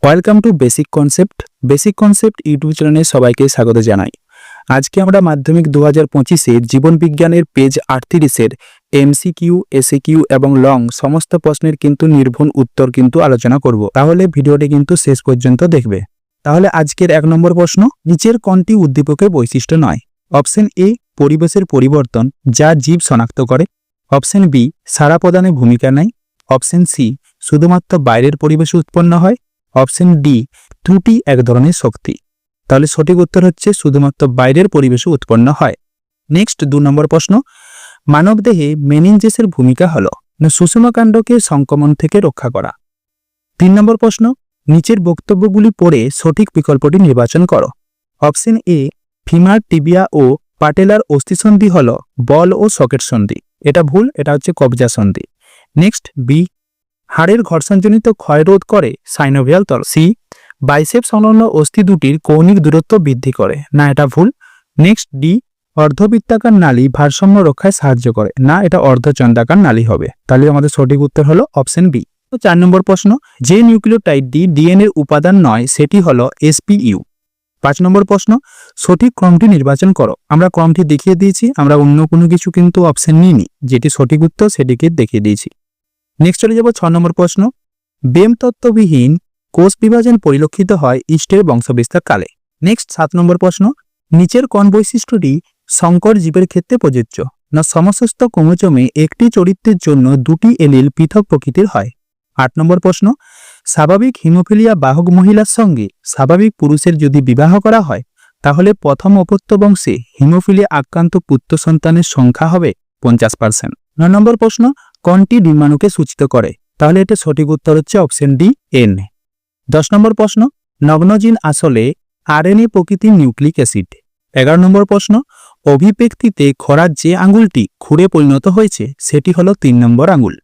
Welcome to basic concept YouTube চ্যানেলে সবাইকে স্বাগত জানাই। আজকে আমরা মাধ্যমিক 2025-এর জীবন বিজ্ঞানের পেজ 38-এর এমসিকিউ, এসএকিউ এবং লং সমস্ত প্রশ্নের কিন্তু নির্ভুল উত্তর কিন্তু আলোচনা করব। তাহলে ভিডিওটি কিন্তু শেষ পর্যন্ত দেখবে। তাহলে আজকের 1 নম্বর প্রশ্ন, নিচের কোনটি উদ্দীপকের বৈশিষ্ট্য নয়? অপশন এ, পরিবেশের পরিবর্তন যা জীব শনাক্ত করে। অপশন বি, সাড়া প্রদানে ভূমিকা নেয়। অপশন সি, শুধুমাত্র বাইরের পরিবেশে উৎপন্ন হয়। অপশন ডি, ত্রুটি এক ধরনের শক্তি। তাহলে সঠিক উত্তর হচ্ছে শুধুমাত্র বাইরের পরিবেশে উৎপন্ন হয়। নেক্সট 2 নম্বর প্রশ্ন, মানবদেহে মেনিনজেসের ভূমিকা হলো না সুষমাকাণ্ডকে সংক্রমণ থেকে রক্ষা করা। 3 নম্বর প্রশ্ন, নিচের বক্তব্যগুলি পড়ে সঠিক বিকল্পটি নির্বাচন করো। অপশন এ, ফিমার, টিবিয়া ও পাটেলার অস্থিসন্ধি হলো বল ও সকেট সন্ধি। এটা ভুল, এটা হচ্ছে কবজা সন্ধি। নেক্সট বি, হাড়ের ঘর্ষণজনিত ক্ষয় রোধ করে সাইনোভিয়াল তল। সি, বাইসেপ সংলগ্ন অস্থি দুটির কৌণিক দূরত্ব বৃদ্ধি করে। না, এটা ভুল। নেক্সট ডি, অর্ধবৃত্তাকার নালী ভারসাম্য রক্ষায় সাহায্য করে। না, এটা অর্ধচন্দ্রাকার নালী হবে। তাহলে আমাদের সঠিক উত্তর হলো অপশন বি। 4 নম্বর প্রশ্ন, যে নিউক্লিওটাইডটি ডিএনএর উপাদান নয় সেটি হলো এসপিইউ। 5 নম্বর প্রশ্ন, সঠিক ক্রমটি নির্বাচন করো। আমরা ক্রমটি দেখিয়ে দিয়েছি, আমরা অন্য কোনো কিছু কিন্তু অপশন নিইনি। যেটি সঠিক উত্তর সেটিকে দেখিয়ে দিয়েছি। নেক্সট চলে যাব 6 নম্বর প্রশ্ন, বেম তত্ত্ববিহীন কোষ বিভাজন পরিলক্ষিত হয় ইস্টের বংশবিস্তার কালে। নেক্সট 7 নম্বর প্রশ্ন, নিচের কোন বৈশিষ্ট্যটি সংকর জীবের ক্ষেত্রে প্রযোজ্য? না সমস্ত ক্রোমোজোমে একটি চরিত্রের জন্য দুটি এলিল পৃথক প্রকৃতির হয়। 8 নম্বর প্রশ্ন, স্বাভাবিক হিমোফিলিয়া বাহক মহিলার সঙ্গে স্বাভাবিক পুরুষের যদি বিবাহ করা হয় তাহলে প্রথম অপত্য বংশে হিমোফিলিয়া আক্রান্ত পুত্র সন্তানের সংখ্যা হবে 50%। 9 নম্বর প্রশ্ন, কোনটি ডিম্বাণুকে সূচিত করে? তাহলে এটা সঠিক উত্তর হচ্ছে অপশন ডি, এন। 10 নম্বর প্রশ্ন, নগ্নজিন আসলে আরএনএ প্রকৃতির নিউক্লিক অ্যাসিড। 11 নম্বর প্রশ্ন, অভিব্যক্তিতে খরার যে আঙুলটি খুঁড়ে পরিণত হয়েছে সেটি হলো 3 নম্বর আঙুল।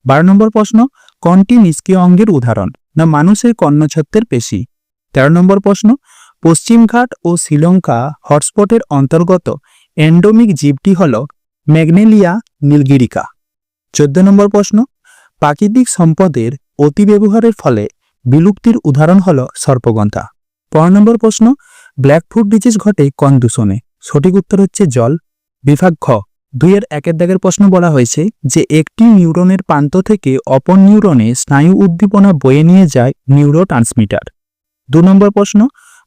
12 নম্বর প্রশ্ন, কোনটি নিষ্ক্রিয় অঙ্গের উদাহরণ? না মানুষের কর্ণছত্রের পেশি। 13 নম্বর প্রশ্ন, পশ্চিমঘাট ও শ্রীলঙ্কা হটস্পটের অন্তর্গত এন্ডোমিক জীবটি হল ম্যাগনেলিয়া নীলগিরিকা। 14 নম্বর প্রশ্ন, প্রাকৃতিক সম্পদের অতিব্যবহারের ফলে বিলুপ্তির উদাহরণ হল সর্পগন্ধা। 15 নম্বর প্রশ্ন, ব্ল্যাকফুট ডিজিজ ঘটে কোন দূষণে? সঠিক উত্তর হচ্ছে জল। বিভাগ খ, 2-এর 1-এর দাগের প্রশ্ন বলা হয়েছে যে একটি নিউরনের প্রান্ত থেকে অপর নিউরনে স্নায়ু উদ্দীপনা বয়ে নিয়ে যায় নিউরোট্রান্সমিটার। 2 নম্বর প্রশ্ন,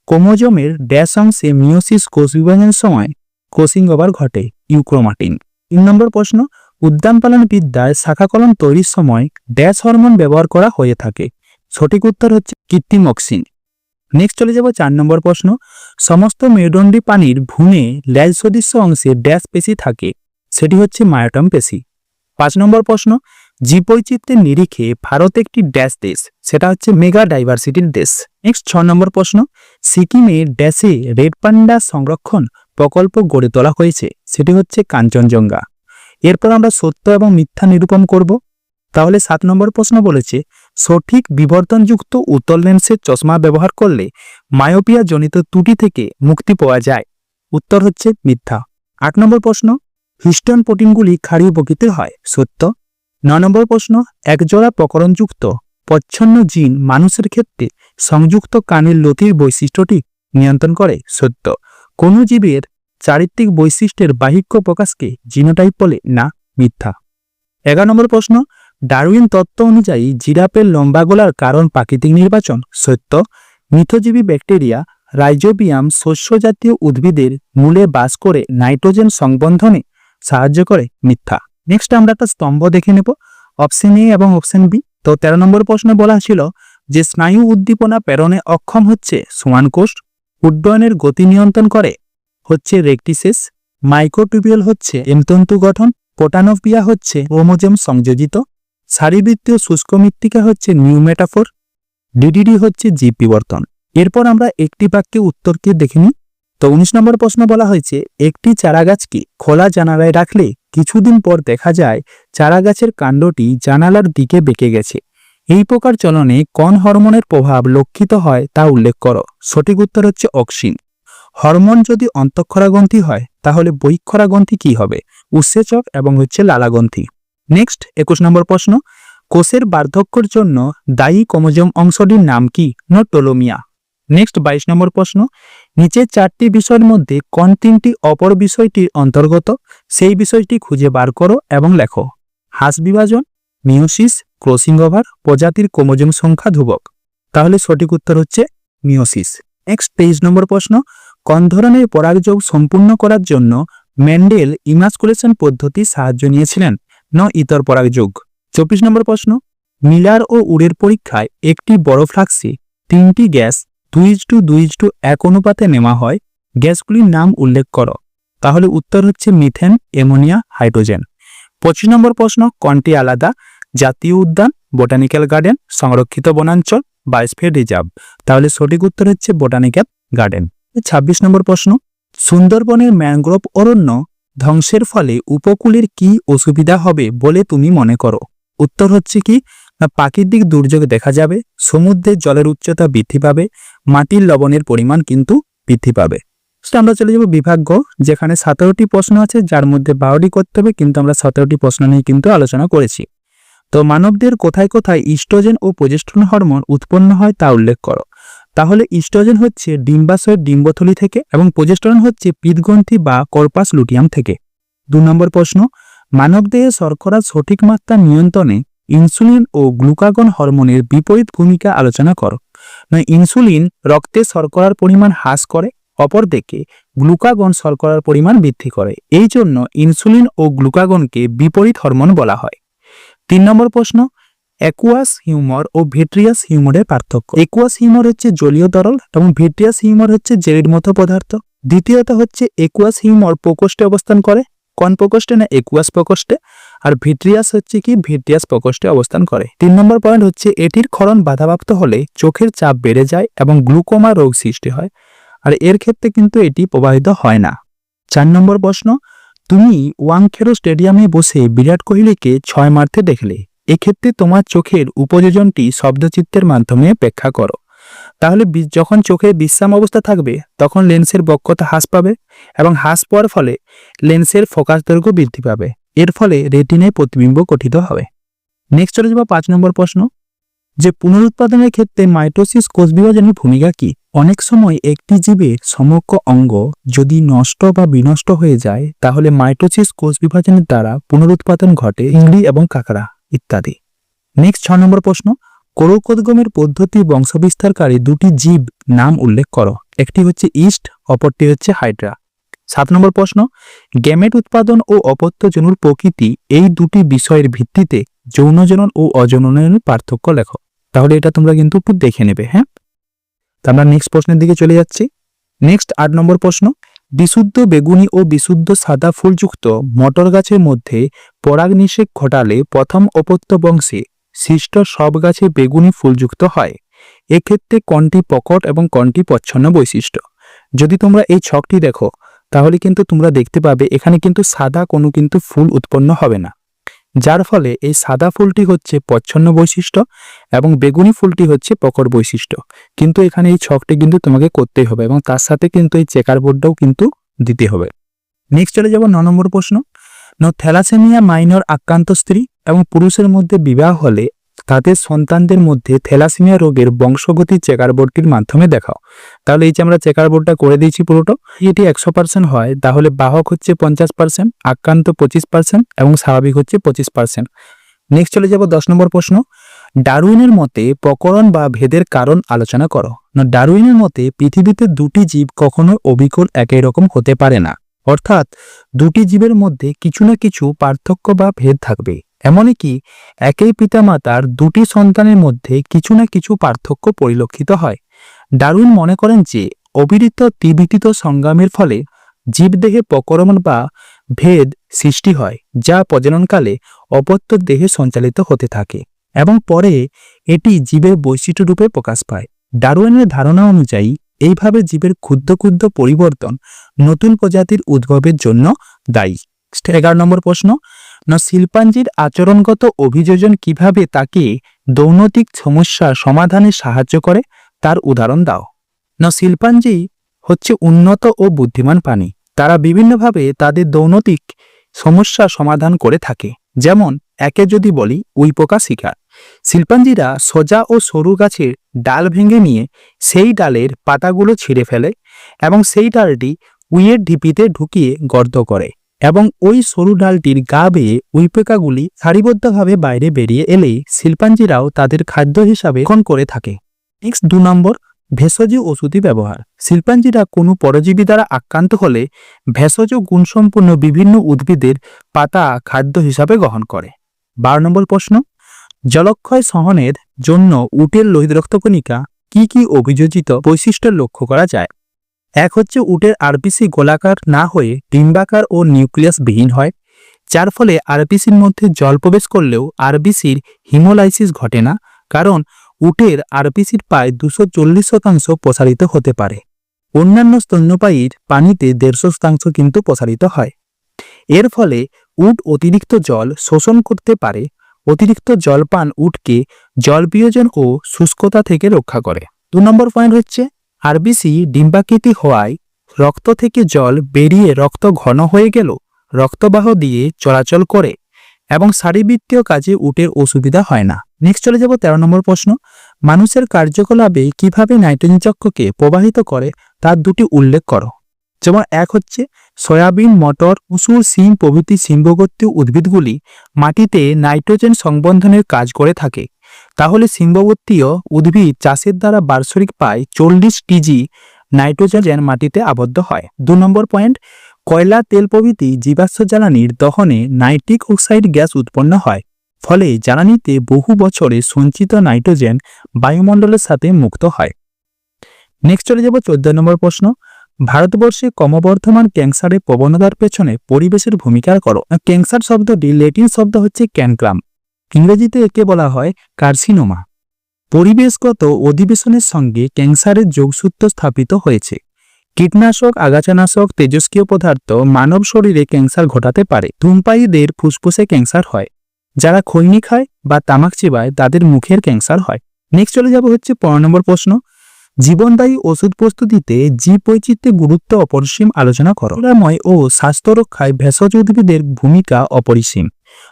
ক্রোমোজোমের ড্যাশ অংশে মিওসিস কোষ বিভাজনের সময় ক্রসিং ওভার ঘটে ইউক্রোমাটিন। 3 নম্বর প্রশ্ন, উদ্যান পালন বিদ্যায় শাখা কলম তৈরির সময় ড্যাশ হরমোন ব্যবহার করা হয়ে থাকে? সঠিক উত্তর হচ্ছে কৃত্রিম অক্সিন। নেক্সট চলে যাব 4 নম্বর প্রশ্ন, সমস্ত মেরুদণ্ডী প্রাণীর ভ্রূণে ল্যাজ সদৃশ্য অংশে ড্যাশ পেশি থাকে, সেটি হচ্ছে মায়োটম পেশি। 5 নম্বর প্রশ্ন, জীববৈচিত্র্যের নিরিখে ভারত একটি ড্যাশ দেশ, সেটা হচ্ছে মেগা ডাইভার্সিটির দেশ। নেক্সট 6 নম্বর প্রশ্ন, সিকিমে ড্যাশে রেড পান্ডা সংরক্ষণ প্রকল্প গড়ে তোলা হয়েছে, সেটি হচ্ছে কাঞ্চনজঙ্ঘা। এরপর আমরা সত্য এবং মিথ্যা নিরূপণ করব। তাহলে 7 নম্বর প্রশ্ন বলেছে সঠিক বিবর্তনযুক্ত উত্তল লেন্সের চশমা ব্যবহার করলে মায়োপিয়া জনিত ত্রুটি থেকে মুক্তি পাওয়া যায়। উত্তর হচ্ছে মিথ্যা। 8 নম্বর প্রশ্ন, হিস্টোন প্রোটিনগুলি ক্ষারীয় প্রকৃতির হয়, সত্য। 9 নম্বর প্রশ্ন, একজোড়া প্রকরণযুক্ত প্রচ্ছন্ন জিন মানুষের ক্ষেত্রে সংযুক্ত কানের লতির বৈশিষ্ট্যটি নিয়ন্ত্রণ করে, সত্য। কোন জীবের চারিত্রিক বৈশিষ্ট্যের বাহিক্য প্রকাশকে জিনোটাইপ বলে, না, মিথ্যা। 11 নম্বর প্রশ্ন, ডারউইন তত্ত্ব অনুযায়ী জিরাফের লম্বা গলার কারণ প্রাকৃতিক নির্বাচন, সত্য। মিথজীবী ব্যাকটেরিয়া রাইজোবিয়াম শস্য জাতীয় উদ্ভিদের মূলে বাস করে নাইট্রোজেন সংবন্ধনে সাহায্য করে, মিথ্যা। নেক্সট আমরা একটা স্তম্ভ দেখে নেব, অপশন এ এবং অপশন বি। তো 13 নম্বর প্রশ্ন বলা ছিল যে স্নায়ু উদ্দীপনা প্রেরণে অক্ষম হচ্ছে সোয়ান কোষ, উড্ডয়নের গতি নিয়ন্ত্রণ করে হচ্ছে রেকটিসেস, মাইক্রোটিবিউল হচ্ছে এমতন্তু গঠন, পোটানোভিয়া হচ্ছে ক্রোমোজোম সংযোজিত, সারিবৃত্তীয় শুষ্ক মৃত্তিকা হচ্ছে নিউমেটাফোর, ডিডিডি হচ্ছে জীব বিবর্তন। এরপর আমরা একটি বাক্যে উত্তরকে দেখে নিই। তো 19 নম্বর প্রশ্ন বলা হয়েছে একটি চারাগাছকে খোলা জানালায় রাখলে কিছুদিন পর দেখা যায় চারাগাছের কাণ্ডটি জানালার দিকে বেঁকে গেছে। এই প্রকার চলনে কোন হরমোনের প্রভাব লক্ষিত হয় তা উল্লেখ করো। সঠিক উত্তর হচ্ছে অক্সিন। হরমোন যদি অন্তঃক্ষরা গ্রন্থি হয় তাহলে বহিঃক্ষরা গ্রন্থি কি হবে? উৎসেচক এবং হচ্ছে লালা গ্রন্থি। নেক্সট 21 নম্বর প্রশ্ন, কোষের বার্ধক্যের জন্য দায়ী ক্রোমোজোম অংশটির নাম কি? না টোলোমিয়া। নেক্সট 22 নম্বর প্রশ্ন, নিচের 4টি বিষয়ের মধ্যে কোন 3টি অপর বিষয়টির অন্তর্গত সেই বিষয়টি খুঁজে বার করো এবং লেখো। হাঁস বিভাজন, মিওসিস, ক্রসিং ওভার, প্রজাতির ক্রোমোজোম সংখ্যা ধ্রুবক। তাহলে সঠিক উত্তর হচ্ছে মিওসিস। নেক্সট 23 নম্বর প্রশ্ন, কোন ধরনের পরাগযোগ সম্পূর্ণ করার জন্য মেন্ডেল ইমাস্কুলেশন পদ্ধতি সাহায্য নিয়েছিলেন? না ইতর পরাগযোগ। 24 নম্বর প্রশ্ন, মিলার ও উডের পরীক্ষায় একটি বড় ফ্লাক্সে 3টি গ্যাস 2:2:1 অনুপাতে নেওয়া হয়, গ্যাসগুলির নাম উল্লেখ করো। তাহলে উত্তর হচ্ছে মিথেন, অ্যামোনিয়া, হাইড্রোজেন। 25 নম্বর প্রশ্ন, কোনটি আলাদা? জাতীয় উদ্যান, বোটানিক্যাল গার্ডেন, সংরক্ষিত বনাঞ্চল, বায়োস্ফিয়ার রিজার্ভ। তাহলে সঠিক উত্তর হচ্ছে বোটানিক্যাল গার্ডেন। 26 নম্বর প্রশ্ন, সুন্দরবনের ম্যানগ্রোভ অরণ্য ধ্বংসের ফলে উপকূলের কি অসুবিধা হবে বলে তুমি মনে করো? উত্তর হচ্ছে কি? না প্রাকৃতিক দুর্যোগ দেখা যাবে, সমুদ্রের জলের উচ্চতা বৃদ্ধি পাবে, মাটির লবণের পরিমাণ কিন্তু বৃদ্ধি পাবে। আমরা চলে যাব বিভাগ গ, যেখানে 17টি প্রশ্ন আছে, যার মধ্যে 12টি করতে হবে, কিন্তু আমরা 17টি প্রশ্ন নিয়ে কিন্তু আলোচনা করেছি। তো মানবদের কোথায় কোথায় ইস্ট্রোজেন ও প্রজেস্টেরন হরমোন উৎপন্ন হয় তা উল্লেখ করো। তাহলে ইস্ট্রোজেন হচ্ছে ডিম্বাশয়ের ডিম্বথলি থেকে এবং প্রজেস্টেরন হচ্ছে পিত্তগ্রন্থি বা কর্পাস লুটিয়াম থেকে। 2 নম্বর প্রশ্ন, মানবদেহে শর্করার সঠিক মাত্রা নিয়ন্ত্রণে ইনসুলিন ও গ্লুকাগন হরমোনের বিপরীত ভূমিকা আলোচনা করো। ইনসুলিন রক্তে শর্করার পরিমাণ হ্রাস করে, অপরদিকে গ্লুকাগন শর্করার পরিমাণ বৃদ্ধি করে। এই জন্য ইনসুলিন ও গ্লুকাগনকে বিপরীত হরমোন বলা হয়। 3 নম্বর প্রশ্ন, অ্যাকুয়াস হিউমার ও ভিট্রিয়াস হিউমারের পার্থক্য। অ্যাকুয়াস হিউমার হচ্ছে জলীয় তরল এবং ভিট্রিয়াস হিউমার হচ্ছে জেলির মতো পদার্থ। দ্বিতীয়ত হচ্ছে অ্যাকুয়াস হিউমার প্রকোষ্ঠে অবস্থান করে। কোন প্রকোষ্ঠে? না অ্যাকুয়াস প্রকোষ্ঠে। আর ভিট্রিয়াস হচ্ছে কি? ভিট্রিয়াস প্রকোষ্ঠে অবস্থান করে। 3 নম্বর পয়েন্ট হচ্ছে এটির ক্ষরণ বাধাপ্রাপ্ত হলে চোখের চাপ বেড়ে যায় এবং গ্লুকোমা রোগ সৃষ্টি হয়, আর এর ক্ষেত্রে কিন্তু এটি প্রবাহিত হয় না। 4 নম্বর প্রশ্ন, তুমি ওয়াংখেড়ে স্টেডিয়ামে বসে বিরাট কোহলিকে 6 মারতে দেখলে, এক্ষেত্রে তোমার চোখের উপযোজনটি শব্দচিত্রের মাধ্যমে ব্যাখ্যা করো। তাহলে যখন চোখে বিশ্রাম অবস্থা থাকবে তখন লেন্সের বক্রতা হ্রাস পাবে এবং হ্রাস পাওয়ার ফলে লেন্সের ফোকাস দৈর্ঘ্য বৃদ্ধি পাবে, এর ফলে রেটিনায় প্রতিবিম্ব গঠিত হবে। নেক্সট চলে যাব 5 নম্বর প্রশ্ন, যে পুনরুৎপাদনের ক্ষেত্রে মাইটোসিস কোষ বিভাজনের ভূমিকা কি? অনেক সময় একটি জীবের সমগ্র অঙ্গ যদি নষ্ট বা বিনষ্ট হয়ে যায় তাহলে মাইটোসিস কোষ বিভাজনের দ্বারা পুনরুৎপাদন ঘটে, চিংড়ি এবং কাঁকড়া ইত্যাদি। নেক্সট 6 নম্বর প্রশ্ন, কোরকোদ্গমের পদ্ধতি বংশবিস্তারকারী 2টি জীব নাম উল্লেখ করো। একটি হচ্ছে ইস্ট, অপরটি হচ্ছে হাইড্রা। 7 নম্বর প্রশ্ন, গ্যামেট উৎপাদন ও অপত্যজনুর প্রকৃতি এই 2টি বিষয়ের ভিত্তিতে যৌনজনন ও অযৌনজনের পার্থক্য লেখো। তাহলে এটা তোমরা কিন্তু একটু দেখে নেবে। হ্যাঁ, তো আমরা নেক্সট প্রশ্নের দিকে চলে যাচ্ছি। নেক্সট 8 নম্বর প্রশ্ন, বিশুদ্ধ বেগুনি ও বিশুদ্ধ সাদা ফুলযুক্ত মটর গাছের মধ্যে পরাগ নিষেক ঘটালে প্রথম অপত্য বংশে সৃষ্ট সব গাছে বেগুনি ফুলযুক্ত হয়। এক্ষেত্রে কোনটি প্রকট এবং কোনটি প্রচ্ছন্ন বৈশিষ্ট্য? যদি তোমরা এই ছকটি দেখো তাহলে কিন্তু তোমরা দেখতে পাবে এখানে কিন্তু সাদা কোনো কিন্তু ফুল উৎপন্ন হবে না, যার ফলে এই সাদা ফুলটি হচ্ছে প্রচ্ছন্ন বৈশিষ্ট্য এবং বেগুনি ফুলটি হচ্ছে প্রকট বৈশিষ্ট্য। কিন্তু এখানে এই ছকটি কিন্তু তোমাকে করতেই হবে এবং তার সাথে কিন্তু এই চেকার বোর্ডটাও কিন্তু দিতে হবে। নেক্সট চলে যাব 9 নম্বর প্রশ্ন, থ্যালাসেমিয়া মাইনর আক্রান্ত স্ত্রী এবং পুরুষের মধ্যে বিবাহ হলে তাদের সন্তানদের মধ্যে থ্যালাসেমিয়া রোগের বংশগতি চেকার বোর্ডটির মাধ্যমে দেখাও। তাহলে এই যে আমরা চেকার বোর্ডটা করে দিয়েছি পুরোটা, এটি 100% হয় তাহলে বাহক হচ্ছে 50%, আক্রান্ত 25% এবং স্বাভাবিক হচ্ছে 25%। নেক্সট চলে যাব 10 নম্বর প্রশ্ন, ডারউইনের মতে প্রকরণ বা ভেদের কারণ আলোচনা করো। ডারউইনের মতে পৃথিবীতে 2টি জীব কখনো অবিকল একই রকম হতে পারে না, অর্থাৎ 2টি জীবের মধ্যে কিছু না কিছু পার্থক্য বা ভেদ থাকবে। এমনকি একই পিতামাতার 2টি সন্তানের মধ্যে কিছু না কিছু পার্থক্য পরিলক্ষিত হয়। ডারউইন মনে করেন যে অবিরত ত্রিবিতিত সংগ্রামের ফলে জীবদেহে প্রকরণ বা ভেদ সৃষ্টি হয়, যা প্রজননকালে অপত্য দেহে সঞ্চালিত হতে থাকে এবং পরে এটি জীবের বৈশিষ্ট্য রূপে প্রকাশ পায়। ডারউইনের ধারণা অনুযায়ী এইভাবে জীবের ক্ষুদ্র ক্ষুদ্র পরিবর্তন নতুন প্রজাতির উদ্ভবের জন্য দায়ী। 11 নম্বর প্রশ্ন, শিল্পাঞ্জির আচরণগত অভিযোজন কিভাবে তাকে দৈনন্দিন সমস্যা সমাধানে সাহায্য করে তার উদাহরণ দাও। শিল্পাঞ্জি হচ্ছে উন্নত ও বুদ্ধিমান প্রাণী, তারা বিভিন্নভাবে তাদের দৈনন্দিন সমস্যা সমাধান করে থাকে। যেমন একে যদি বলি উইপোকা শিকার। শিল্পাঞ্জিরা সোজা ও সরু গাছের ডাল ভেঙে নিয়ে সেই ডালের পাতাগুলো ছিঁড়ে ফেলে এবং সেই ডালটি উইয়ের ঢিপিতে ঢুকিয়ে গর্ত করে এবং ওই সরু ডালটির গা বেয়ে উইপোকাগুলি সারিবদ্ধভাবে বাইরে বেরিয়ে এলেই শিল্পাঞ্জিরাও তাদের খাদ্য হিসাবে গ্রহণ করে থাকে। নেক্সট 2 নম্বর, ভেষজ ওষুধি ব্যবহার। শিল্পাঞ্জিরা কোনো পরজীবী দ্বারা আক্রান্ত হলে ভেষজ গুণসম্পন্ন বিভিন্ন উদ্ভিদের পাতা খাদ্য হিসাবে গ্রহণ করে। 12 নম্বর প্রশ্ন, জলক্ষয় সহনের জন্য উটের লোহিত রক্তকণিকা কি কি অভিযোজিত বৈশিষ্ট্য লক্ষ্য করা যায়? এক হচ্ছে উটের আরবিসি গোলাকার না হয়ে ডিম্বাকার ও নিউক্লিয়াস বিহীন হয়, যার ফলে আরবিসির মধ্যে জল প্রবেশ করলেও আরবিসির হিমোলাইসিস ঘটে না, কারণ উটের আরবিসির প্রায় 240% প্রসারিত হতে পারে। অন্যান্য স্তন্যপায়ীর পানিতে 150% কিন্তু প্রসারিত হয়। এর ফলে উট অতিরিক্ত জল শোষণ করতে পারে। অতিরিক্ত জলপান উটকে জল বিয়োজন ও শুষ্কতা থেকে রক্ষা করে। 2 নম্বর পয়েন্ট হচ্ছে আরবিসি ডিম্বাকৃতি হওয়ায় রক্ত থেকে জল বেরিয়ে রক্ত ঘন হয়ে গেল রক্তবাহ দিয়ে চলাচল করে এবং শারীরবৃত্তীয় কাজে উটের অসুবিধা হয় না। নেক্সট চলে যাব 13 নম্বর প্রশ্ন, মানুষের কার্যকলাপে কিভাবে নাইট্রোজেন চক্রকে প্রবাহিত করে তার দুটি উল্লেখ করো। যেমন এক হচ্ছে সয়াবিন, মটর, মসুর, সিম প্রভৃতি সিম্বগোত্রীয় উদ্ভিদগুলি মাটিতে নাইট্রোজেন সংবন্ধনের কাজ করে থাকে। তাহলে সিম্বগোত্রীয় উদ্ভিদ চাষের দ্বারা বার্ষিক প্রায় 40 টিজি নাইট্রোজেন মাটিতে আবদ্ধ হয়। 2 নম্বর পয়েন্ট, কয়লা, তেল প্রভৃতি জীবাশ্ম জ্বালানির দহনে নাইট্রিক অক্সাইড গ্যাস উৎপন্ন হয়, ফলে জ্বালানিতে বহু বছরে সঞ্চিত নাইট্রোজেন বায়ুমণ্ডলের সাথে মুক্ত হয়। নেক্সট চলে যাব 14 নম্বর প্রশ্ন, ভারতবর্ষে ক্রমবর্ধমান ক্যান্সারের প্রবণতার পেছনে পরিবেশের ভূমিকা করো। ক্যান্সার শব্দটি ল্যাটিন শব্দ হচ্ছে ক্যানক্রাম, ইংরেজিতে একে বলা হয় কার্সিনোমা। পরিবেশগত অধিবেশনের সঙ্গে ক্যান্সারের যোগসূত্র স্থাপিত হয়েছে। কীটনাশক, আগাছানাশক, তেজস্ক্রিয় পদার্থ মানব শরীরে ক্যান্সার ঘটাতে পারে। ধূমপায়ীদের ফুসফুসে ক্যান্সার হয়, যারা খৈনি খায় বা তামাক চিবায় তাদের মুখের ক্যান্সার হয়। নেক্সট চলে যাব হচ্ছে 15 নম্বর প্রশ্ন, জীবনদায়ী ওষুধ প্রস্তুতিতে জীব বৈচিত্র্যের গুরুত্ব অপরিসীম আলোচনা করো। নিরাময় ও স্বাস্থ্য রক্ষায় ভেষজ উদ্ভিদের ভূমিকা অপরিসীম।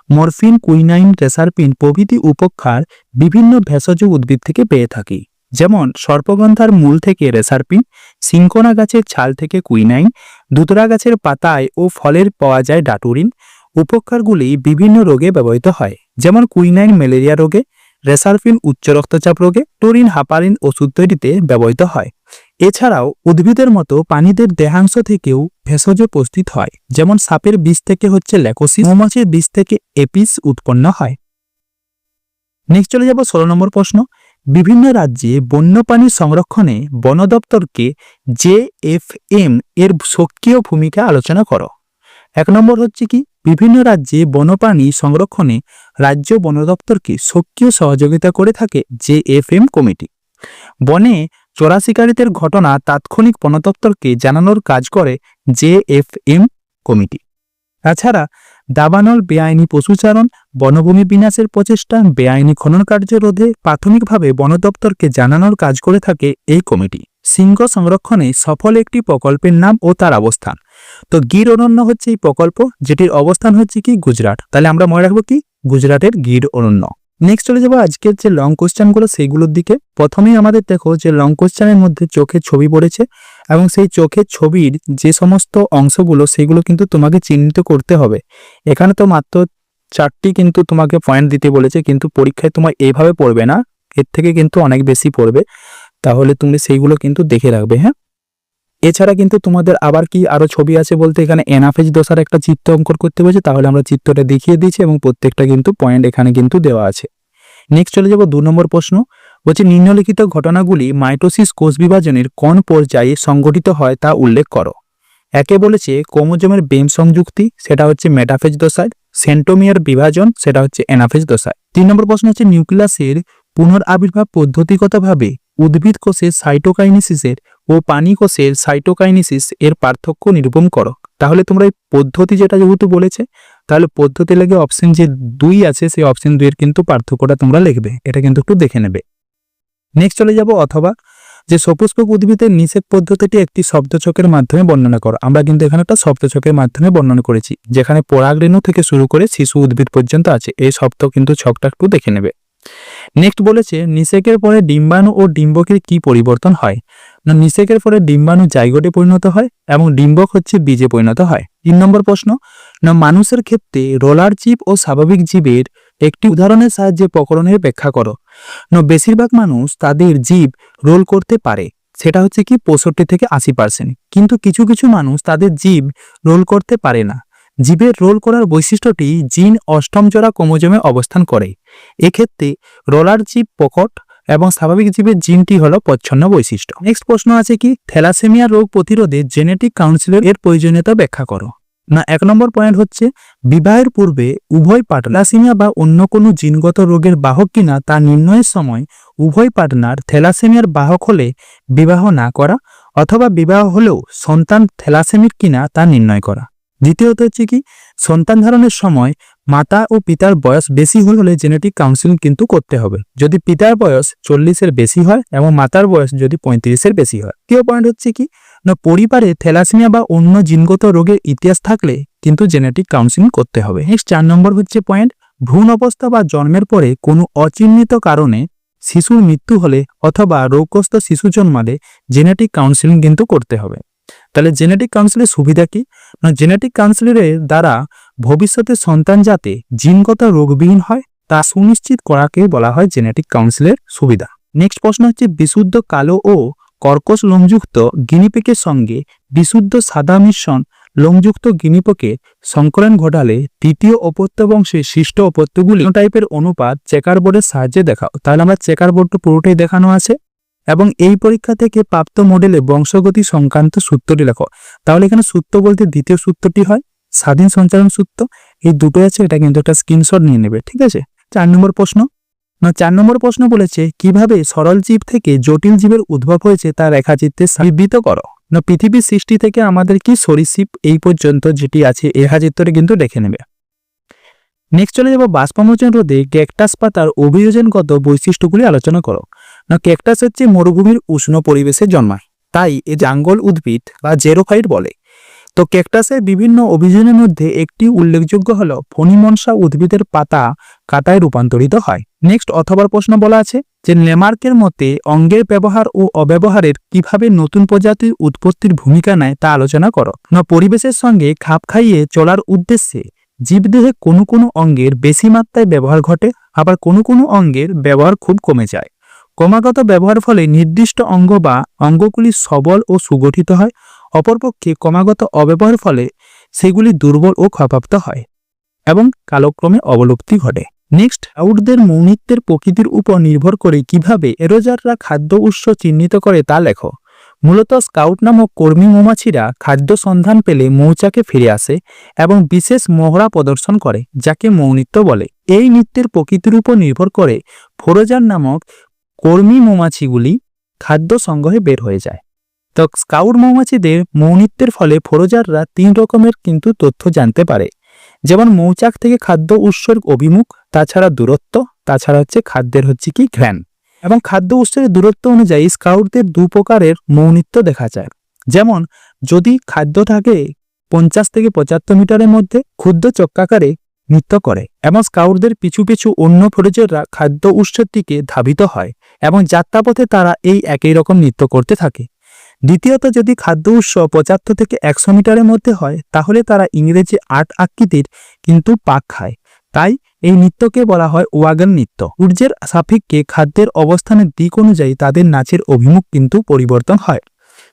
মরফিন, কুইনাইন, রেসারপিন প্রভৃতি উপকার বিভিন্ন ভেষজ উদ্ভিদ থেকে পেয়ে থাকি। যেমন সর্পগন্ধার মূল থেকে রেসারপিন, সিংকোনা গাছের ছাল থেকে কুইনাইন, দুতরা গাছের পাতায় ও ফলের পাওয়া যায় ডাটুরিন। উপকারগুলি বিভিন্ন রোগে ব্যবহৃত হয়, যেমন কুইনাইন ম্যালেরিয়া রোগে, রেসারপিন উচ্চ রক্তচাপ রোগে, টুরিন হাপারিন ওষুধ তৈরিতে ব্যবহৃত হয়। এছাড়াও উদ্ভিদের মতো প্রাণীদের দেহাংশ থেকেও ভেষজ প্রস্তুত হয়, যেমন সাপের বীজ থেকে হচ্ছে ল্যাকোসিস, মৌমাছির বীজ থেকে এপিস উৎপন্ন হয়। নেক্সট চলে যাব 16 নম্বর প্রশ্ন, বিভিন্ন রাজ্যে বন্যপ্রাণী সংরক্ষণে বন দপ্তরকে JFM এর সক্রিয় ভূমিকা আলোচনা করো। 1 নম্বর হচ্ছে কি, বিভিন্ন রাজ্যে বন্যপ্রাণী সংরক্ষণে রাজ্য বন দপ্তরকে সক্রিয় সহযোগিতা করে থাকে JFM কমিটি। বনে চোরা শিকারিদের ঘটনা তাৎক্ষণিক বন দপ্তরকে জানানোর কাজ করে JFM কমিটি। তাছাড়া দাবানল, বেআইনি পশুচারণ, বনভূমি বিনাশের প্রচেষ্টা, বেআইনি খনন কার্য রোধে প্রাথমিকভাবে বন দপ্তরকে জানানোর কাজ করে থাকে এই কমিটি। সিংহ সংরক্ষণে সফল একটি প্রকল্পের নাম ও তার অবস্থান। তো গির অরণ্য হচ্ছে এই প্রকল্প, যেটির অবস্থান হচ্ছে কি গুজরাট। তাহলে আমরা মনে রাখবো কি গুজরাটের গির অরণ্য। নেক্সট চলে যাবো আজকের যে লং কোশ্চেনগুলো সেইগুলোর দিকে। প্রথমেই আমাদের দেখো যে লং কোশ্চেনের মধ্যে চোখের ছবি পড়েছে এবং সেই চোখের ছবির যে সমস্ত অংশগুলো সেগুলো কিন্তু তোমাকে চিহ্নিত করতে হবে। এখানে তো মাত্র 4টি কিন্তু তোমাকে পয়েন্ট দিতে বলেছে, কিন্তু পরীক্ষায় তোমার এইভাবে পড়বে না, এর থেকে কিন্তু অনেক বেশি পড়বে। তাহলে তুমি সেইগুলো কিন্তু দেখে রাখবে। হ্যাঁ, এছাড়া কিন্তু তোমাদের আবার কি আরো ছবি আছে বলতে এখানে এনাফেজ দশার একটা চিত্র অঙ্কন করতে বলেছে, তাহলে আমরা চিত্রটা দেখিয়ে দিয়েছি এবং প্রত্যেকটা কিন্তু পয়েন্ট এখানে কিন্তু দেওয়া আছে। নেক্সট চলে যাব 2 নম্বর প্রশ্ন, বলছে নিম্নলিখিত ঘটনাগুলি মাইটোসিস কোষ বিভাজনের কোন পর্যায়ে সংঘটিত হয় তা উল্লেখ করো। একে বলেছে ক্রোমোজোমের বেম সংযুক্তি, সেটা হচ্ছে মেটাফেজ দশায়। সেন্টোমিয়ার বিভাজন, সেটা হচ্ছে এনাফেজ দশায়। 3 নম্বর প্রশ্ন হচ্ছে নিউক্লিয়াসের পুনরাবির্ভাব পদ্ধতিগতভাবে উদ্ভিদ কোষের সাইটোকাইনেসিসের ও প্রাণী কোষের সাইটোকাইনেসিস এর পার্থক্য নিরূপণ করো। তাহলে তোমরা এই পদ্ধতি যেটা যেহেতু বলেছে, তাহলে পদ্ধতি লেগে অপশন যে 2 আছে সেই অপশন 2 এর কিন্তু পার্থক্যটা তোমরা লিখবে, এটা কিন্তু একটু দেখে নেবে। নেক্সট চলে যাব অথবা, যে সপুষ্পক উদ্ভিদের নিষেক পদ্ধতিটি একটি শব্দছকের মাধ্যমে বর্ণনা করো। আমরা কিন্তু এখানে একটা শব্দছকের মাধ্যমে বর্ণনা করেছি, যেখানে পরাগরেণু থেকে শুরু করে শিশু উদ্ভিদ পর্যন্ত আছে। এই শব্দ কিন্তু ছকটা একটু দেখে নেবে। নেক্সট বলেছে নিষেকের পরে ডিম্বাণু ও ডিম্বকের কি পরিবর্তন হয়। না, নিষেকের পরে ডিম্বাণু জাইগোটে পরিণত হয় এবং ডিম্বক হচ্ছে বীজে পরিণত হয়। 3 নম্বর প্রশ্ন, না মানুষের ক্ষেত্রে রোলার জীব ও স্বাভাবিক জীবের একটি উদাহরণের সাহায্যে প্রকরণের ব্যাখ্যা করো। না, বেশিরভাগ মানুষ তাদের জীব রোল করতে পারে, সেটা হচ্ছে কি 65 থেকে 80%, কিন্তু কিছু কিছু মানুষ তাদের জীব রোল করতে পারে না। জীবের রোল করার বৈশিষ্ট্যটি জিন 8ম জোড়া ক্রোমোজোমে অবস্থান করে। এক্ষেত্রে রোলার জীব প্রকট এবং স্বাভাবিক জীবের জিনটি হলো প্রচ্ছন্ন বৈশিষ্ট্য। নেক্সট প্রশ্ন আছে কি থ্যালাসেমিয়া রোগ প্রতিরোধে জেনেটিক কাউন্সিলের এর প্রয়োজনীয়তা ব্যাখ্যা করো। না, 1 নম্বর পয়েন্ট হচ্ছে বিবাহের পূর্বে উভয় পার্টনার থ্যালাসেমিয়া বা অন্য কোনো জিনগত রোগের বাহক কিনা তা নির্ণয়ের সময় উভয় পার্টনার থ্যালাসেমিয়ার বাহক হলে বিবাহ না করা, অথবা বিবাহ হলেও সন্তান থ্যালাসেমিক কিনা তা নির্ণয় করা। দ্বিতীয়ত হচ্ছে কি সন্তান ধারণের সময় মাতা ও পিতার বয়স বেশি হলে জেনেটিক কাউন্সিলিং কিন্তু করতে হবে, যদি পিতার বয়স 40-এর বেশি হয় এবং মাতার বয়স যদি 35-এর বেশি হয়। তৃতীয় পয়েন্ট হচ্ছে কি না পরিবারে থ্যালাসেমিয়া বা অন্য জিনগত রোগের ইতিহাস থাকলে কিন্তু জেনেটিক কাউন্সিলিং করতে হবে। নেক্সট 4 নম্বর হচ্ছে পয়েন্ট ভ্রূণ অবস্থা বা জন্মের পরে কোনো অচিহ্নিত কারণে শিশুর মৃত্যু হলে অথবা রোগগ্রস্ত শিশু জন্মালে জেনেটিক কাউন্সিলিং কিন্তু করতে হবে। তাহলে জেনেটিক কাউন্সিলের সুবিধা কি না জেনেটিক কাউন্সিলের দ্বারা ভবিষ্যতে সন্তান যাতে জিনগত রোগবিহীন হয় তা সুনিশ্চিত করাকে বলা হয় জেনেটিক কাউন্সিলের সুবিধা। নেক্সট প্রশ্ন হচ্ছে বিশুদ্ধ কালো ও কর্কশ লোমযুক্ত গিনিপিগের সঙ্গে বিশুদ্ধ সাদা মিশ্রণ লোমযুক্ত গিনিপিগের সংকলন ঘটালে তৃতীয় অপত্য বংশে সৃষ্ট অপত্যগুলি টাইপের অনুপাত চেকার বোর্ডের সাহায্যে দেখাও। তাহলে আমরা চেকার বোর্ডটা পুরোটাই দেখানো আছে এবং এই পরীক্ষা থেকে প্রাপ্ত মডেলে বংশগতি সংক্রান্ত সূত্রটি লেখো। তাহলে এখানে সূত্র বলতে দ্বিতীয় সূত্রটি হয় স্বাধীন সঞ্চালন সূত্র। এই দুটো আছে, এটা কিন্তু একটা স্ক্রিনশট নিয়ে নেবে, ঠিক আছে। 4 নম্বর প্রশ্ন, না 4 নম্বর প্রশ্ন বলেছে কিভাবে সরল জীব থেকে জটিল জীবের উদ্ভব হয়েছে তা রেখাচিত্রে বিবৃত করো। না পৃথিবীর সৃষ্টি থেকে আমাদের কি সরীসৃপ এই পর্যন্ত যেটি আছে এই রেখাচিত্রে কিন্তু দেখে নেবে। নেক্সট চলে যাব বাষ্পমোচন রোধে ক্যাকটাস পাতার অভিযোজনগত বৈশিষ্ট্যগুলি আলোচনা করো। না ক্যাকটাস হচ্ছে মরুভূমির উষ্ণ পরিবেশে জন্মায়, তাই এ জাঙ্গল উদ্ভিদ বা জেরোফাইট বলে। তো ক্যাকটাসের বিভিন্ন অভিযোজনের মধ্যে একটি উল্লেখযোগ্য হলো ফণিমনসা উদ্ভিদের পাতা কাটায় রূপান্তরিত হয়। নেক্সট অথবা প্রশ্ন বলা আছে যে লেমার্কের মতে অঙ্গের ব্যবহার ও অব্যবহারের কিভাবে নতুন প্রজাতির উৎপত্তির ভূমিকা নেয় তা আলোচনা করো। না পরিবেশের সঙ্গে খাপ খাইয়ে চলার উদ্দেশ্যে জীবদেহে কোনো কোনো অঙ্গের বেশি মাত্রায় ব্যবহার ঘটে, আবার কোনো কোনো অঙ্গের ব্যবহার খুব কমে যায়। ক্রমাগত ব্যবহার ফলে নির্দিষ্ট অঙ্গ বা অঙ্গগুলি সবল ও সুগঠিত হয়, অপরপক্ষে ক্রমাগত অব্যবহার ফলে সেগুলি দুর্বল ও ক্ষয়প্রাপ্ত হয় এবং কালক্রমে অবলুপ্তি ঘটে। নেক্সট আউটদের মৌলিত্বের প্রকৃতির উপর নির্ভর করে কিভাবে এরোজাররা খাদ্য উৎস চিহ্নিত করে তা লেখো। মূলত স্কাউট নামক কর্মী মৌমাছিরা খাদ্য সন্ধান পেলে মৌচাকে ফিরে আসে এবং বিশেষ মহড়া প্রদর্শন করে যাকে মৌনিত্য বলে। এই নৃত্যের প্রকৃতির উপর নির্ভর করে ফোরজার নামক কর্মী মৌমাছিগুলি খাদ্য সংগ্রহে বের হয়ে যায়। তো স্কাউট মৌমাছিদের মৌনিত্বের ফলে ফোরজাররা 3 রকমের কিন্তু তথ্য জানতে পারে, যেমন মৌচাক থেকে খাদ্য উৎসের অভিমুখ, তাছাড়া দূরত্ব, তাছাড়া হচ্ছে খাদ্যের হচ্ছে কি ঘ্রাণ। এবং খাদ্য উৎসের দূরত্ব অনুযায়ী স্কাউটদের 2 প্রকারের মৌনিত্য দেখা যায়। যেমন যদি খাদ্য থাকে 50 থেকে 75 মিটারের মধ্যে ক্ষুদ্র চক্রাকারে নৃত্য করে এবং স্কাউটদের পিছু পিছু অন্য ফোরজাররা খাদ্য উৎসের দিকে ধাবিত হয় এবং যাত্রাপথে তারা এই একই রকম নৃত্য করতে থাকে। দ্বিতীয়ত যদি খাদ্য উৎস 75 থেকে 100 মিটারের মধ্যে হয় তাহলে তারা ইংরেজি 8 আকৃতির কিন্তু পাক খায়, তাই এই নৃত্যকে বলা হয় ওয়াগন নৃত্য। সূর্যের সাপেক্ষে খাদ্যের অবস্থানের দিক অনুযায়ী তাদের নাচের অভিমুখ কিন্তু পরিবর্তন হয়।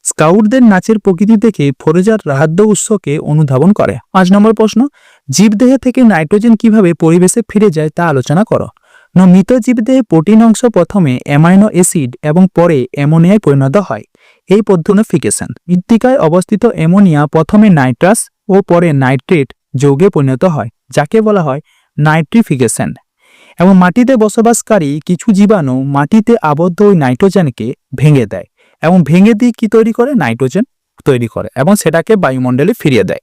স্কাউটদের নাচের প্রকৃতি দেখে ফোরজার খাদ্য উৎসকে অনুধাবন করে। 5 নম্বর প্রশ্ন, জীবদেহ থেকে নাইট্রোজেন কিভাবে পরিবেশে ফিরে যায় তা আলোচনা করো। মৃত জীবদেহে প্রোটিন অংশ প্রথমে অ্যামাইনো অ্যাসিড এবং পরে অ্যামোনিয়ায় পরিণত হয়। এই পদ্ধতিফিকেশন মৃত্তিকায় অবস্থিত অ্যামোনিয়া প্রথমে নাইট্রাস ও পরে নাইট্রেট যৌগে পরিণত হয়, যাকে বলা হয় নাইট্রিফিকেশন। এবং মাটিতে বসবাসকারী কিছু জীবাণু মাটিতে আবদ্ধ ওই নাইট্রোজেনকে ভেঙে দেয় এবং ভেঙে দিয়ে কি তৈরি করে নাইট্রোজেন তৈরি করে এবং সেটাকে বায়ুমণ্ডলে ফিরিয়ে দেয়।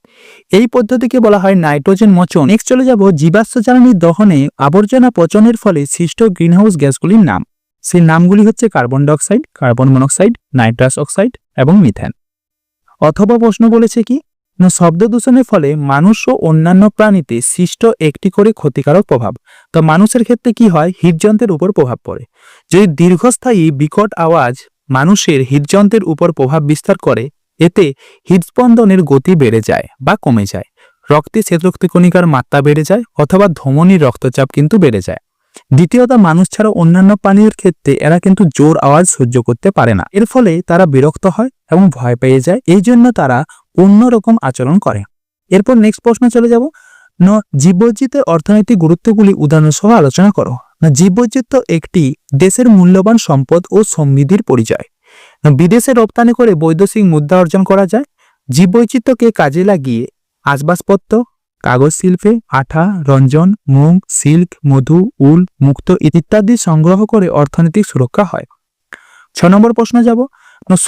এই পদ্ধতিকে বলা হয় নাইট্রোজেন মোচন। নেক্সট চলে যাব জীবাশ্ম জ্বালানি দহনে আবর্জনা পচনের ফলে সৃষ্ট গ্রিনহাউস গ্যাসগুলির নাম। সেই নামগুলি হচ্ছে carbon dioxide, carbon monoxide, nitrous oxide এবং মিথেন। অথবা প্রশ্ন বলেছে কি না, শব্দ দূষণের ফলে মানুষ ও অন্যান্য প্রাণীতে সৃষ্ট একটি করে ক্ষতিকারক প্রভাব। তো মানুষের ক্ষেত্রে কি হয়, হৃদযন্ত্রের উপর প্রভাব পড়ে। যদি দীর্ঘস্থায়ী বিকট আওয়াজ মানুষের হৃদযন্ত্রের উপর প্রভাব বিস্তার করে, এতে হৃদস্পন্দনের গতি বেড়ে যায় বা কমে যায়, রক্তে শ্বেতরক্তকণিকার মাত্রা বেড়ে যায় অথবা ধমনীর রক্তচাপ কিন্তু বেড়ে যায়। দ্বিতীয়ত, মানুষ ছাড়া অন্যান্য প্রাণীর ক্ষেত্রে এরা কিন্তু জোর আওয়াজ সহ্য করতে পারে না। এর ফলে তারা বিরক্ত হয় এবং ভয় পেয়ে যায়, এই জন্য তারা অন্যরকম আচরণ করে। এরপর নেক্সট প্রশ্ন চলে যাব, জীববৈচিত্র্যের অর্থনৈতিক গুরুত্বগুলি উদাহরণ সহ আলোচনা করো। জীববৈচিত্র্য একটি দেশের মূল্যবান সম্পদ ও সমৃদ্ধির পরিচয়। বিদেশে রপ্তানি করে বৈদেশিক মুদ্রা অর্জন করা যায়। জীববৈচিত্র্যকে কাজে লাগিয়ে আসবাবপত্র, কাগজ শিল্পে আঠা, রঞ্জন, মুগ, সিল্ক, মধু, উল, মুক্তো ইত্যাদি সংগ্রহ করে অর্থনৈতিক সুরক্ষা হয়। 6 নম্বর প্রশ্ন যাব,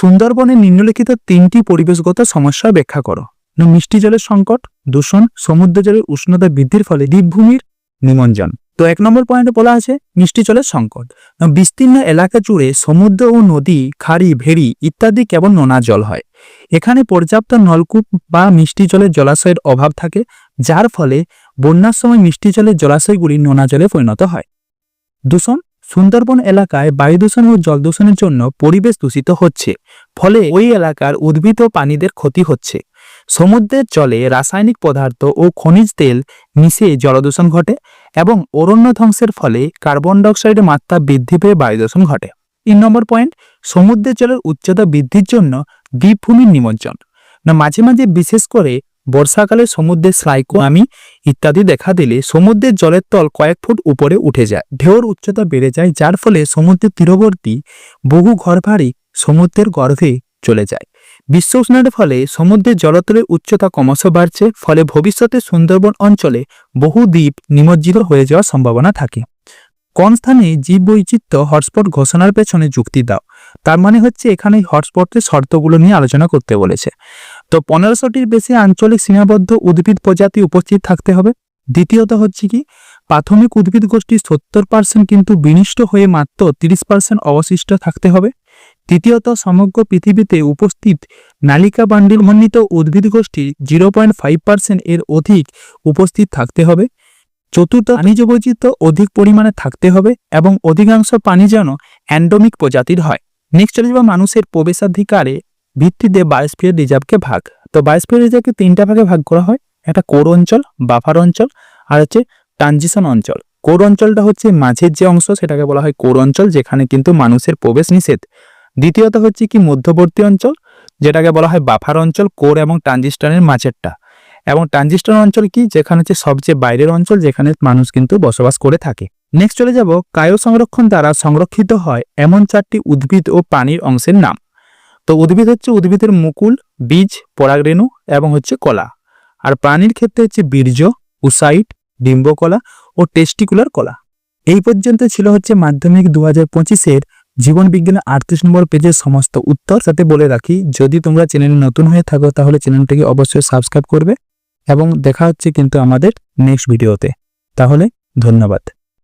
সুন্দরবনের নিম্নলিখিত 3টি পরিবেশগত সমস্যা ব্যাখ্যা করো। মিষ্টি জলের সংকট, দূষণ, সমুদ্র জলের উষ্ণতা বৃদ্ধির ফলে দ্বীপভূমির নিমজ্জন। তো 1 নম্বর পয়েন্টে বলা আছে মিষ্টি জলের সংকট। বিস্তীর্ণ এলাকা জুড়ে সমুদ্র ও নদী, খাড়ি, ভেড়ি ইত্যাদি কেবল নোনা জল হয়। এখানে পর্যাপ্ত নলকূপ বা মিষ্টি জলের জলাশয়ের অভাব থাকে, যার ফলে বন্যার সময় মিষ্টি জলের জলাশয়গুলি নোনা জলে পরিণত হয়। দূষণ, সুন্দরবন এলাকায় বায়ু দূষণ ও জল দূষণের জন্য পরিবেশ দূষিত হচ্ছে, ফলে ওই এলাকার উদ্ভিদ ও প্রাণীদের ক্ষতি হচ্ছে। সমুদ্রের জলে রাসায়নিক পদার্থ ও খনিজ তেল মিশে জলদূষণ ঘটে এবং অরণ্য ধ্বংসের ফলে কার্বন ডাইঅক্সাইডের মাত্রা বৃদ্ধি পেয়ে বায়ু দূষণ ঘটে। 3 নম্বর পয়েন্ট, সমুদ্রের জলের উচ্চতা বৃদ্ধির জন্য দ্বীপভূমির নিমজ্জন। মাঝে মাঝে বিশেষ করে বর্ষাকালে সমুদ্রের সাইক্লোনি ইত্যাদি দেখা দিলে সমুদ্রের জলের তল কয়েক ফুট উপরে উঠে যায়, ঢেউর উচ্চতা বেড়ে যায়, যার ফলে সমুদ্রের তীরবর্তী বহু ঘরবাড়ি সমুদ্রের গর্ভে চলে যায়। বিশ্ব উষ্ণায়নের ফলে সমুদ্রের জলতলের উচ্চতা ক্রমশ বাড়ছে, ফলে ভবিষ্যতে সুন্দরবন অঞ্চলে বহু দ্বীপ নিমজ্জিত হয়ে যাওয়ার সম্ভাবনা থাকে। কোন স্থানে জীববৈচিত্র্য হটস্পট ঘোষণার পেছনে যুক্তি দাও। তার মানে হচ্ছে এখানে হটস্পটের শর্তগুলো নিয়ে আলোচনা করতে বলেছে। তো 1500টির বেশি আঞ্চলিক সীমাবদ্ধ উদ্ভিদ প্রজাতি উপস্থিত থাকতে হবে। দ্বিতীয়ত হচ্ছে কি, প্রাথমিক উদ্ভিদ গোষ্ঠীর 70% কিন্তু বিনষ্ট হয়ে মাত্র 30% অবশিষ্ট থাকতে হবে। তৃতীয়ত, সমগ্র পৃথিবীতে উপস্থিত নালিকা বান্ডিল মণ্ডিত উদ্ভিদ গোষ্ঠী 0.5% এর অধিক উপস্থিত থাকতে হবে। চতুর্থ, প্রাণীজ বৈচিত্র্য অধিক পরিমাণে থাকতে হবে এবং অধিকাংশ প্রাণী যেন এন্ডেমিক প্রজাতির হয়। নেক্সট চলে যাবে মানুষের প্রবেশাধিকারে ভিত্তিতে বায়োস্ফিয়ার রিজার্ভকে ভাগ। তো বায়োস্ফিয়ার রিজার্ভকে 3টা ভাগে ভাগ করা হয়, একটা কোর অঞ্চল, বাফার অঞ্চল আর হচ্ছে ট্রানজিশন অঞ্চল। কোর অঞ্চলটা হচ্ছে মাঝের যে অংশ, সেটাকে বলা হয় কোর অঞ্চল, যেখানে কিন্তু মানুষের প্রবেশ নিষেধ। দ্বিতীয়ত হচ্ছে কি মধ্যবর্তী অঞ্চল, যেটাকে বলা হয় বাফার অঞ্চল, কোর এবং ট্রানজিশনের মাঝেরটা। এবং ট্রানজিশন অঞ্চল কি, যেখানে হচ্ছে সবচেয়ে বাইরের অঞ্চল, যেখানে মানুষ কিন্তু বসবাস করে থাকে। নেক্সট চলে যাব, কায়ো সংরক্ষণ দ্বারা সংরক্ষিত হয় এমন 4টি উদ্ভিদ ও প্রাণীর অংশের নাম। তো উদ্ভিদ হচ্ছে উদ্ভিদের মুকুল, বীজ, পরাগরেণু এবং হচ্ছে কলা। আর প্রাণীর ক্ষেত্রে হচ্ছে বীর্য, উসাইট, ডিম্বকলা ও টেস্টিকুলার কলা। এই পর্যন্ত ছিল হচ্ছে মাধ্যমিক 2025-এর জীবন বিজ্ঞানের 38 নম্বর পেজের সমস্ত উত্তর। সাথে বলে রাখি, যদি তোমরা চ্যানেলে নতুন হয়ে থাকো তাহলে চ্যানেলটিকে অবশ্যই সাবস্ক্রাইব করবে এবং দেখা হচ্ছে কিন্তু আমাদের নেক্সট ভিডিওতে। তাহলে ধন্যবাদ।